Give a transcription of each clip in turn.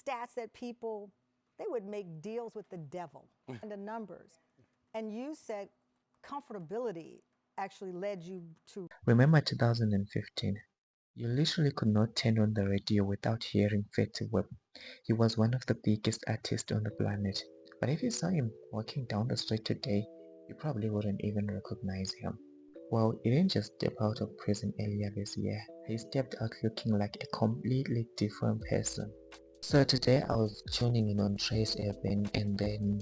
stats that people, they would make deals with the devil and the numbers. And you said comfortability actually led you to. Remember 2015? You literally could not turn on the radio without hearing Fetty Wap. He was one of the biggest artists on the planet. But if you saw him walking down the street today, you probably wouldn't even recognize him. Well, he didn't just step out of prison earlier this year. He stepped out looking like a completely different person. So today I was tuning in on Trace Urban and then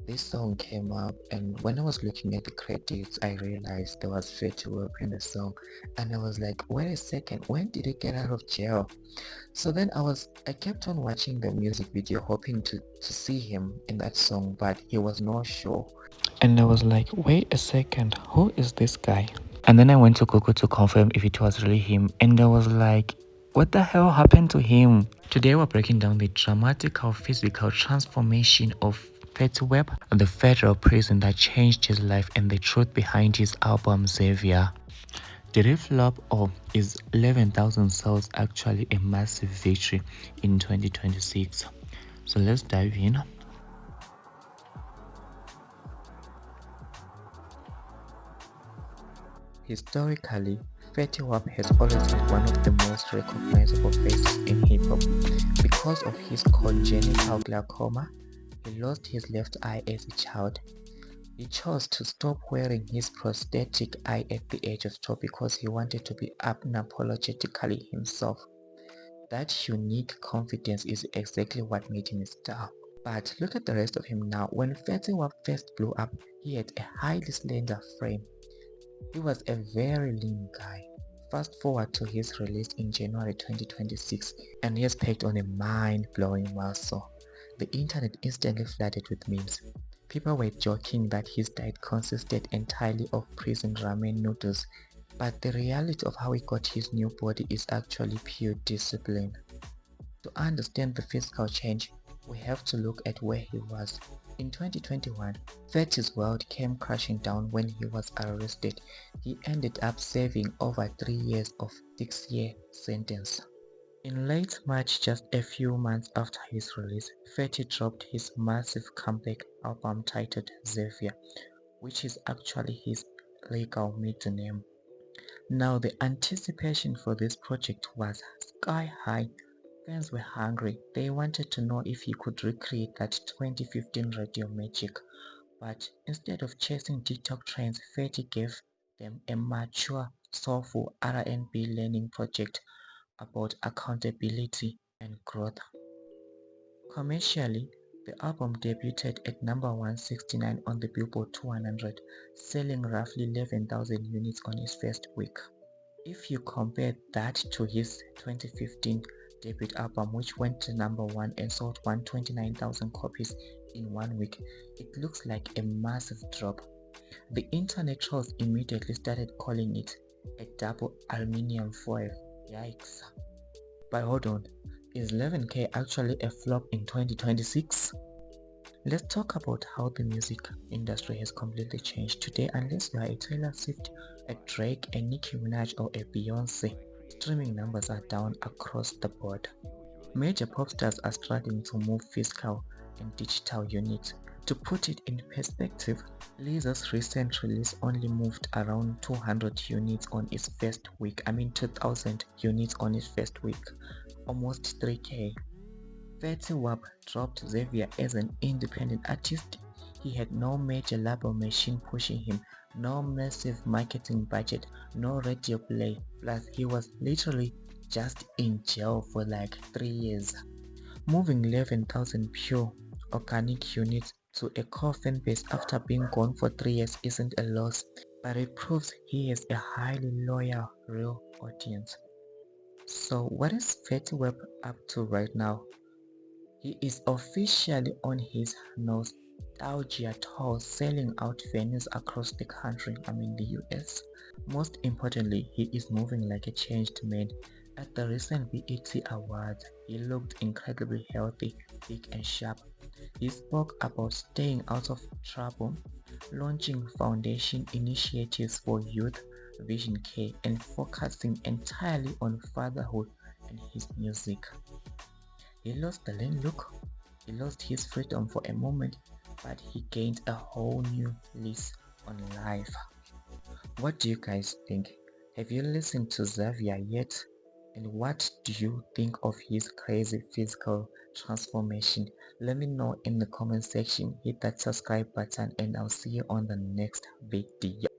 this song came up, and when I was looking at the credits I realized there was Fetty Wap in the song, and I was like, wait a second, when did he get out of jail? So then I kept on watching the music video hoping to see him in that song, but he was not sure. And I was like, wait a second, who is this guy? And then I went to Google to confirm if it was really him, and I was like, what the hell happened to him? Today we're breaking down the dramatical physical transformation of Fetty Wap, the federal prison that changed his life, and the truth behind his album Zavier. Did it flop, or is 11,000 sales actually a massive victory in 2026? So let's dive in. Historically, Fetty Wap has always been one of the most recognizable faces in hip-hop. Because of his congenital glaucoma, he lost his left eye as a child. He chose to stop wearing his prosthetic eye at the age of 12 because he wanted to be unapologetically himself. That unique confidence is exactly what made him a star. But look at the rest of him now. When Fetty Wap first blew up, he had a highly slender frame. He was a very lean guy. Fast forward to his release in January 2026 and he has packed on a mind-blowing muscle. The internet instantly flooded with memes. People were joking that his diet consisted entirely of prison ramen noodles, but the reality of how he got his new body is actually pure discipline. To understand the physical change, we have to look at where he was. In 2021, Fetty's world came crashing down when he was arrested. He ended up serving over 3 years of 6-year sentence. In late March, just a few months after his release, Fetty dropped his massive comeback album titled Zavier, which is actually his legal middle name. Now the anticipation for this project was sky high. Fans were hungry. They wanted to know if he could recreate that 2015 radio magic. But instead of chasing TikTok trends, Fetty gave them a mature, soulful R&B learning project about accountability and growth. Commercially, the album debuted at number 169 on the Billboard 200, selling roughly 11,000 units on its first week. If you compare that to his 2015 debut album, which went to number 1 and sold 129,000 copies in 1 week, it looks like a massive drop. The internet trolls immediately started calling it a double aluminium foil. Yikes. But hold on, is 11K actually a flop in 2026? Let's talk about how the music industry has completely changed today. Unless you are a Taylor Swift, a Drake, a Nicki Minaj, or a Beyonce, streaming numbers are down across the board. Major pop stars are struggling to move physical and digital units. To put it in perspective, Lizzo's recent release only moved around 200 units on its first week. 2000 units on its first week, almost 3K. Fetty Wap dropped Zavier as an independent artist. He had no major label machine pushing him, no massive marketing budget, no radio play, plus he was literally just in jail for like 3 years. Moving 11,000 pure organic units to a core fan base after being gone for 3 years isn't a loss, but it proves he has a highly loyal real audience. So what is Fetty Wap up to right now? He is officially on his nostalgia tour, selling out venues across the country, the US. Most importantly, he is moving like a changed man. At the recent BET Awards, he looked incredibly healthy, big and sharp. He spoke about staying out of trouble, launching foundation initiatives for youth, vision care, and focusing entirely on fatherhood and his music. He lost the lean look, he lost his freedom for a moment, but he gained a whole new lease on life. What do you guys think? Have you listened to Zavier yet? And what do you think of his crazy physical transformation? Let me know in the comment section. Hit that subscribe button and I'll see you on the next video.